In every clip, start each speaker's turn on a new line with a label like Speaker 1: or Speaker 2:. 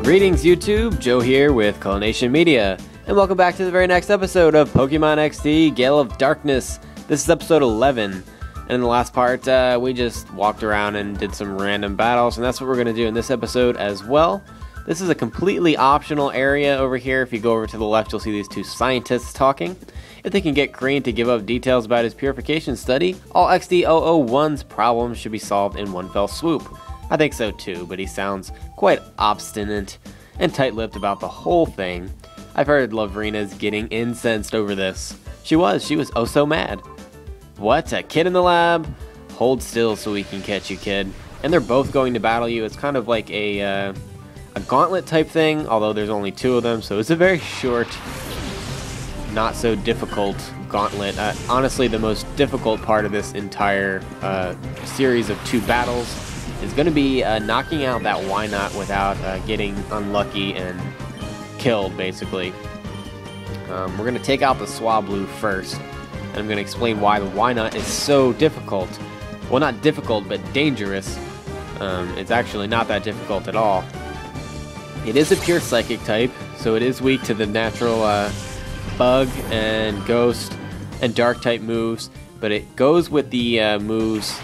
Speaker 1: Greetings YouTube, Joe here with Culination Media, and welcome back to the very next episode of Pokemon XD Gale of Darkness. This is episode 11, and in the last part we just walked around and did some random battles, and that's what we're going to do in this episode as well. This is a completely optional area over here. If you go over to the left, you'll see these two scientists talking. If they can get Krane to give up details about his purification study, all XD001's problems should be solved in one fell swoop. I think so too, but he sounds quite obstinate and tight-lipped about the whole thing. I've heard Lovrina's getting incensed over this. She was oh so mad. What, a kid in the lab? Hold still so we can catch you, kid. And they're both going to battle you. It's kind of like a gauntlet type thing, although there's only two of them, so it's a very short, not so difficult gauntlet. Honestly, the most difficult part of this entire series of two battles is going to be knocking out that Wynaut without getting unlucky and killed, basically. We're going to take out the Swablu first, and I'm going to explain why the Wynaut is so difficult. Well, not difficult, but dangerous. It's actually not that difficult at all. It is a pure Psychic type, so it is weak to the natural Bug and Ghost and Dark type moves, but it goes with the moves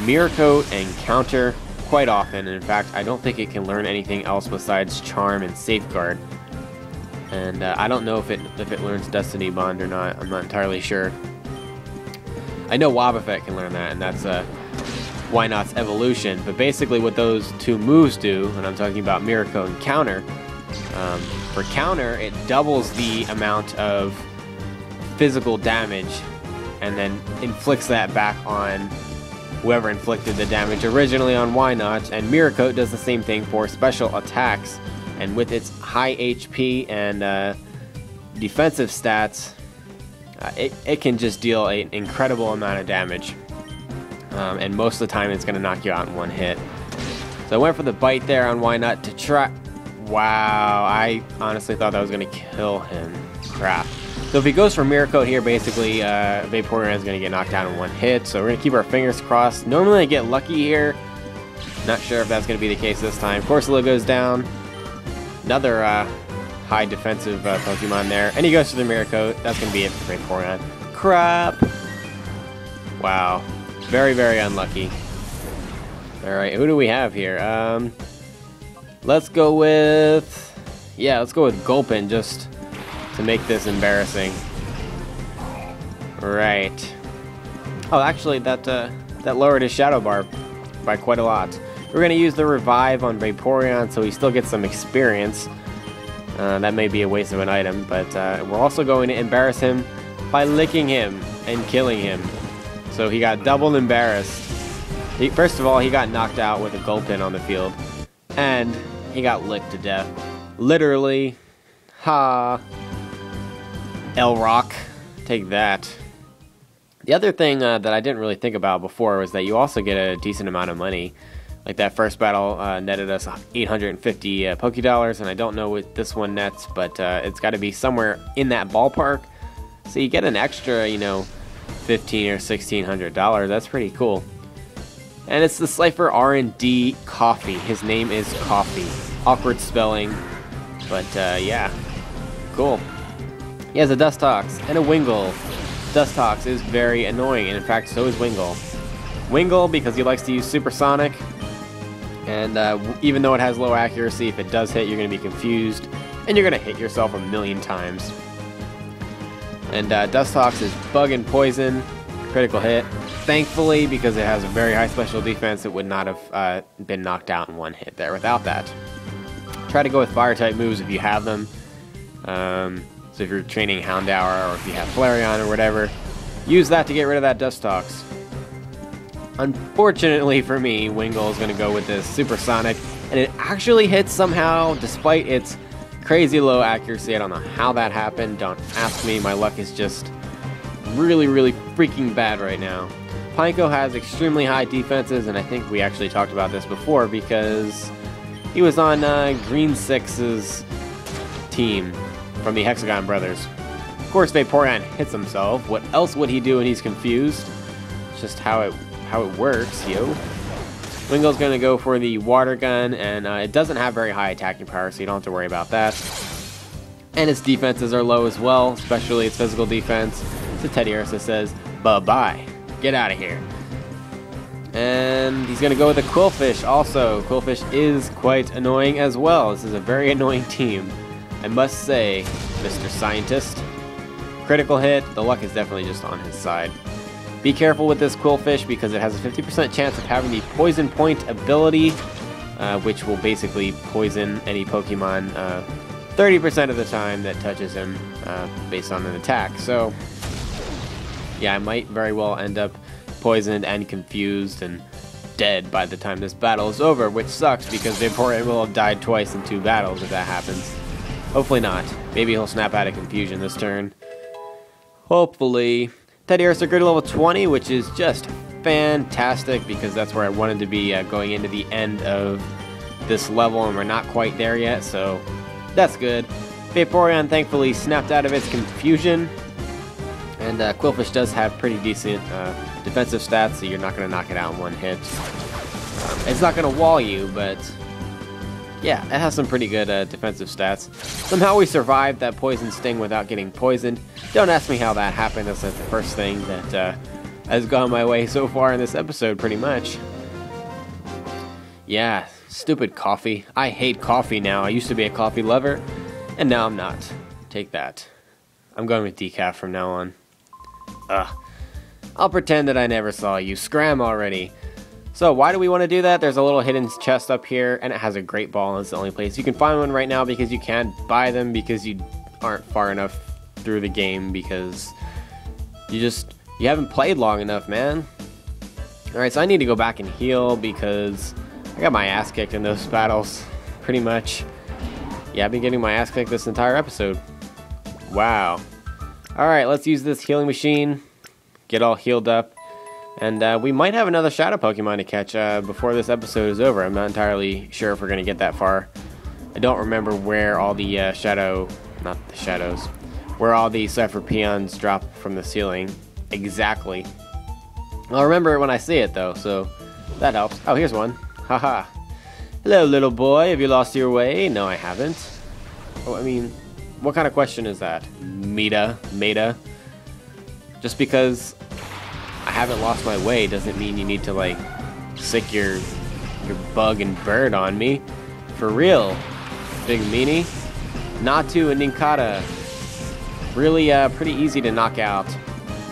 Speaker 1: Mirror Coat and Counter quite often, and in fact I don't think it can learn anything else besides Charm and Safeguard. And I don't know if it learns Destiny Bond or not. I'm not entirely sure. I know Wobbuffet can learn that, and that's Wynaut's evolution, but basically what those two moves do, and I'm talking about Mirror Coat and Counter, for Counter it doubles the amount of physical damage and then inflicts that back on whoever inflicted the damage originally on Wynaut, and Mirror Coat does the same thing for special attacks, and with its high HP and defensive stats, it can just deal an incredible amount of damage, and most of the time it's going to knock you out in one hit. So I went for the bite there on Wynaut to try. Wow, I honestly thought that was going to kill him. Crap. So if he goes for Mirror Coat here, basically Vaporeon is going to get knocked down in one hit, so we're going to keep our fingers crossed. Normally I get lucky here. Not sure if that's going to be the case this time. Corsola goes down. Another high defensive Pokemon there. And he goes for the Mirror Coat. That's going to be it for Vaporeon. Crap! Wow. Very, very unlucky. Alright, who do we have here? Let's go with... Yeah, let's go with Gulpin, just to make this embarrassing. Right. Oh, actually, that lowered his Shadow Bar by quite a lot. We're going to use the Revive on Vaporeon, so he still gets some experience. That may be a waste of an item, but we're also going to embarrass him by licking him and killing him. So he got double embarrassed. First of all, he got knocked out with a Gulpin on the field, and he got licked to death. Literally. Ha. L-Rock. Take that. The other thing that I didn't really think about before was that you also get a decent amount of money. Like that first battle netted us 850 Pokédollars, and I don't know what this one nets, but it's got to be somewhere in that ballpark. So you get an extra, you know, $1,500 or $1,600. That's pretty cool. And it's the Slifer R&D Coffee. His name is Coffee. Awkward spelling, but yeah, cool. He has a Dustox and a Wingull. Dustox is very annoying, and in fact, so is Wingull. Wingull, because he likes to use Supersonic, and even though it has low accuracy, if it does hit, you're going to be confused, and you're going to hit yourself a million times. And Dustox is Bug and Poison, critical hit. Thankfully, because it has a very high special defense, it would not have been knocked out in one hit there without that. Try to go with Fire-type moves if you have them. So if you're training Houndour, or if you have Flareon or whatever, use that to get rid of that Dustox. Unfortunately for me, Wingull is going to go with this Supersonic, and it actually hits somehow, despite its crazy low accuracy. I don't know how that happened. Don't ask me. My luck is just really, really freaking bad right now. Pineco has extremely high defenses, and I think we actually talked about this before because he was on Green 6's team from the Hexagon Brothers. Of course, Vaporeon hits himself. What else would he do when he's confused? It's just how it works, yo. Wingull's going to go for the water gun, and it doesn't have very high attacking power, so you don't have to worry about that. And its defenses are low as well, especially its physical defense. So Teddiursa says, bye-bye. Get out of here. And he's going to go with a Qwilfish also. Qwilfish is quite annoying as well. This is a very annoying team, I must say, Mr. Scientist. Critical hit. The luck is definitely just on his side. Be careful with this Qwilfish because it has a 50% chance of having the Poison Point ability, which will basically poison any Pokemon 30% of the time that touches him based on an attack. So, yeah, I might very well end up poisoned and confused and dead by the time this battle is over, which sucks because Vaporeon will have died twice in 2 battles if that happens. Hopefully not. Maybe he'll snap out of confusion this turn. Hopefully. Teddiursa grew to level 20, which is just fantastic because that's where I wanted to be going into the end of this level, and we're not quite there yet, so that's good. Vaporeon thankfully snapped out of its confusion, and Qwilfish does have pretty decent defensive stats, so you're not going to knock it out in one hit. It's not going to wall you, but yeah, it has some pretty good defensive stats. Somehow we survived that poison sting without getting poisoned. Don't ask me how that happened. That's the first thing that has gone my way so far in this episode, pretty much. Yeah, stupid coffee. I hate coffee now. I used to be a coffee lover, and now I'm not. Take that. I'm going with decaf from now on. Ugh. I'll pretend that I never saw you. Scram already. So why do we want to do that? There's a little hidden chest up here, and it has a great ball, and it's the only place you can find one right now because you can't buy them because you aren't far enough through the game because you haven't played long enough, man. Alright, so I need to go back and heal because I got my ass kicked in those battles, pretty much. Yeah, I've been getting my ass kicked this entire episode. Wow. Alright, let's use this healing machine, get all healed up. And we might have another Shadow Pokemon to catch before this episode is over. I'm not entirely sure if we're going to get that far. I don't remember where all the where all the Cypher Peons drop from the ceiling exactly. I'll remember it when I see it though, so that helps. Oh, here's one. Haha. Hello, little boy. Have you lost your way? No, I haven't. Oh, I mean, what kind of question is that? Meta? Just because I haven't lost my way doesn't mean you need to, like, sick your bug and bird on me. For real, big meanie. Natu and Nincada. Really pretty easy to knock out.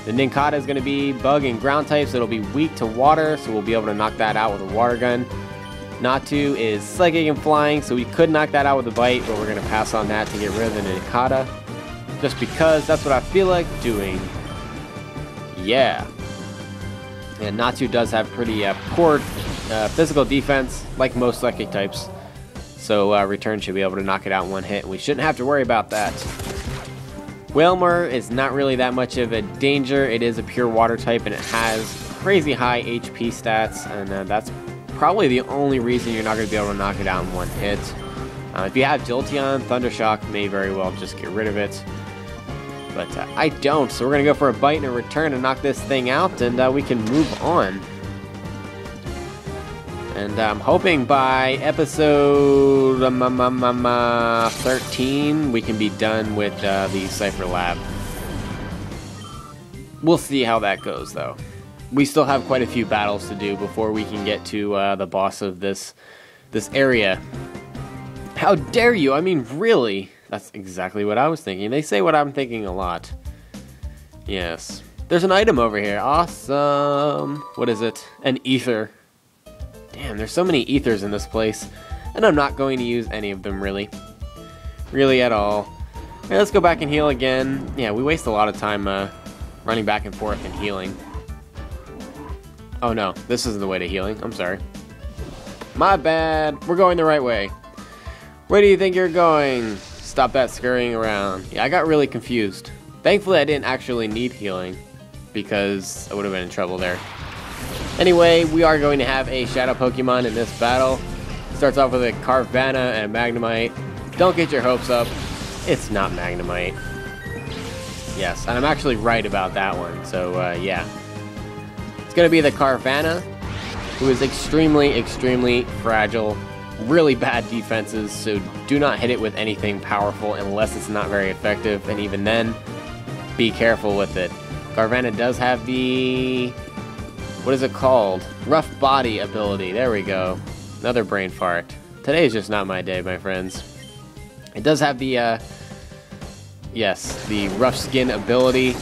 Speaker 1: The Nincada is going to be bug and ground types. It'll be weak to water, so we'll be able to knock that out with a water gun. Natu is psychic and flying, so we could knock that out with a bite, but we're going to pass on that to get rid of the Nincada. Just because that's what I feel like doing. Yeah. And Natu does have pretty poor physical defense, like most psychic types. So Return should be able to knock it out in one hit, and we shouldn't have to worry about that. Wailmer is not really that much of a danger. It is a pure water type, and it has crazy high HP stats, and that's probably the only reason you're not going to be able to knock it out in one hit. If you have Jolteon, Thundershock may very well just get rid of it. But I don't, so we're going to go for a bite and a return and knock this thing out, and we can move on. And I'm hoping by episode 13, we can be done with the Cypher Lab. We'll see how that goes, though. We still have quite a few battles to do before we can get to the boss of this area. How dare you? I mean, really? That's exactly what I was thinking. They say what I'm thinking a lot. Yes. There's an item over here. Awesome. What is it? An ether. Damn, there's so many ethers in this place. And I'm not going to use any of them, really. Really at all. Alright, let's go back and heal again. Yeah, we waste a lot of time running back and forth and healing. Oh no, this isn't the way to healing. I'm sorry. My bad. We're going the right way. Where do you think you're going? Stop that scurrying around. Yeah, I got really confused. Thankfully, I didn't actually need healing, because I would have been in trouble there. Anyway, we are going to have a Shadow Pokemon in this battle. Starts off with a Carvanha and a Magnemite. Don't get your hopes up. It's not Magnemite. Yes, and I'm actually right about that one, so yeah. It's going to be the Carvanha. who is extremely fragile, really bad defenses, so do not hit it with anything powerful unless it's not very effective, and even then, be careful with it. Carvanha does have the... what is it called? Rough Body ability. There we go. Another brain fart. Today is just not my day, my friends. It does have the, yes, the Rough Skin ability.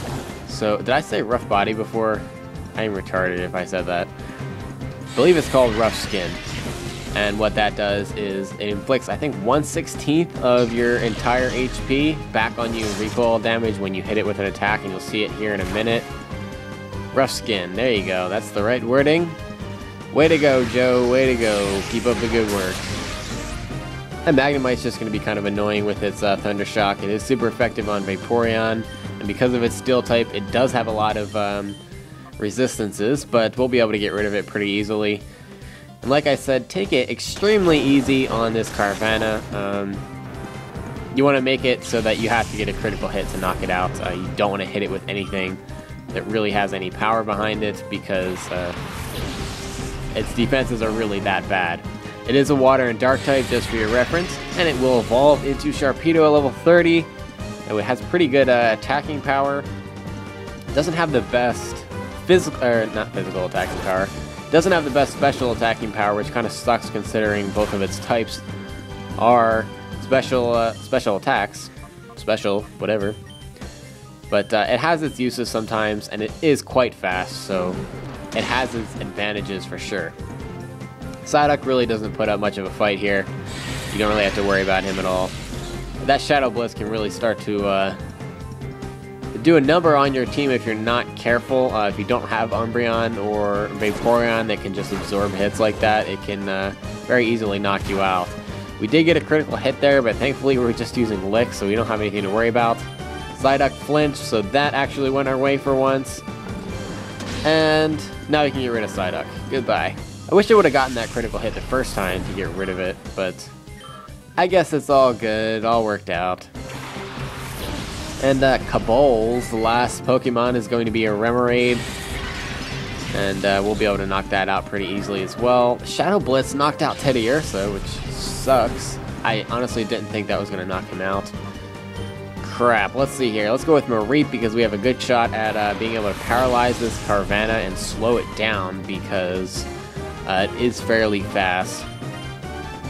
Speaker 1: So, did I say Rough Body before? I'm retarded if I said that. I believe it's called Rough Skin. And what that does is it inflicts, I think, 1/16 of your entire HP back on you in recoil damage when you hit it with an attack, and you'll see it here in a minute. Rough Skin, there you go. That's the right wording. Way to go, Joe. Way to go. Keep up the good work. And Magnemite's just going to be kind of annoying with its Thunder Shock. It is super effective on Vaporeon, and because of its Steel type, it does have a lot of resistances, but we'll be able to get rid of it pretty easily. And like I said, take it extremely easy on this Carvanha. You want to make it so that you have to get a critical hit to knock it out. You don't want to hit it with anything that really has any power behind it, because its defenses are really that bad. It is a Water and Dark type, just for your reference, and it will evolve into Sharpedo at level 30. And it has pretty good attacking power. It doesn't have the best not physical attacking power. Doesn't have the best special attacking power, which kind of sucks considering both of its types are special attacks, special whatever. But it has its uses sometimes, and it is quite fast, so it has its advantages for sure. Psyduck really doesn't put up much of a fight here. You don't really have to worry about him at all. But that Shadow Blitz can really start to do a number on your team if you're not careful. If you don't have Umbreon or Vaporeon that can just absorb hits like that, it can very easily knock you out. We did get a critical hit there, but thankfully we're just using Lick, so we don't have anything to worry about. Psyduck flinched, so that actually went our way for once. And now we can get rid of Psyduck. Goodbye. I wish I would have gotten that critical hit the first time to get rid of it, but I guess it's all good. It all worked out. And Cabol's the last Pokemon is going to be a Remoraid. And we'll be able to knock that out pretty easily as well. Shadow Blitz knocked out Teddiursa, which sucks. I honestly didn't think that was going to knock him out. Crap, let's see here. Let's go with Mareep because we have a good shot at being able to paralyze this Carvanha and slow it down because it is fairly fast.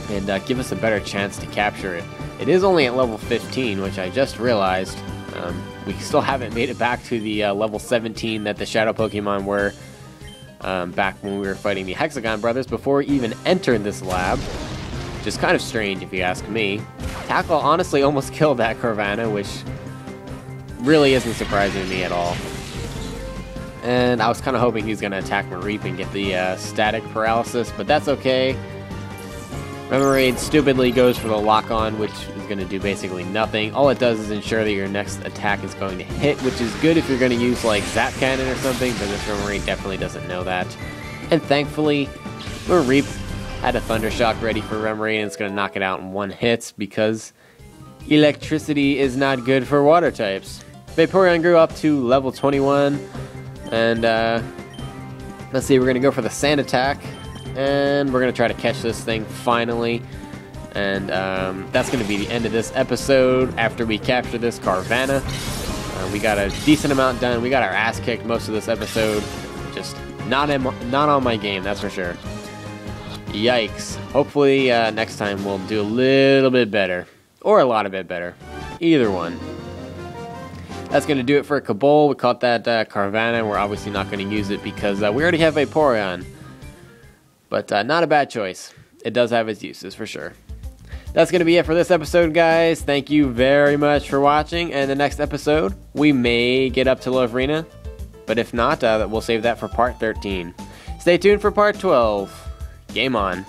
Speaker 1: And give us a better chance to capture it. It is only at level 15, which I just realized. We still haven't made it back to the level 17 that the Shadow Pokemon were back when we were fighting the Hexagon Brothers before we even entered this lab. Which is kind of strange if you ask me. Tackle honestly almost killed that Carvanha, which really isn't surprising to me at all. And I was kind of hoping he was going to attack Mareep and get the static paralysis, but that's okay. Remoraid stupidly goes for the lock-on, which is going to do basically nothing. All it does is ensure that your next attack is going to hit, which is good if you're going to use like Zap Cannon or something, but this Remoraid definitely doesn't know that. And thankfully, Mareep had a Thunder Shock ready for Remoraid, and it's going to knock it out in one hit because electricity is not good for water types. Vaporeon grew up to level 21, and let's see, we're going to go for the Sand Attack. And we're going to try to catch this thing finally. And that's going to be the end of this episode after we capture this Carvanha. We got a decent amount done. We got our ass kicked most of this episode. Just not on my game, that's for sure. Yikes. Hopefully next time we'll do a little bit better. Or a lot of bit better. Either one. That's going to do it for Cabal. We caught that Carvanha. We're obviously not going to use it because we already have Vaporeon. But not a bad choice. It does have its uses, for sure. That's going to be it for this episode, guys. Thank you very much for watching. And the next episode, we may get up to Lovrina. But if not, we'll save that for part 13. Stay tuned for part 12. Game on.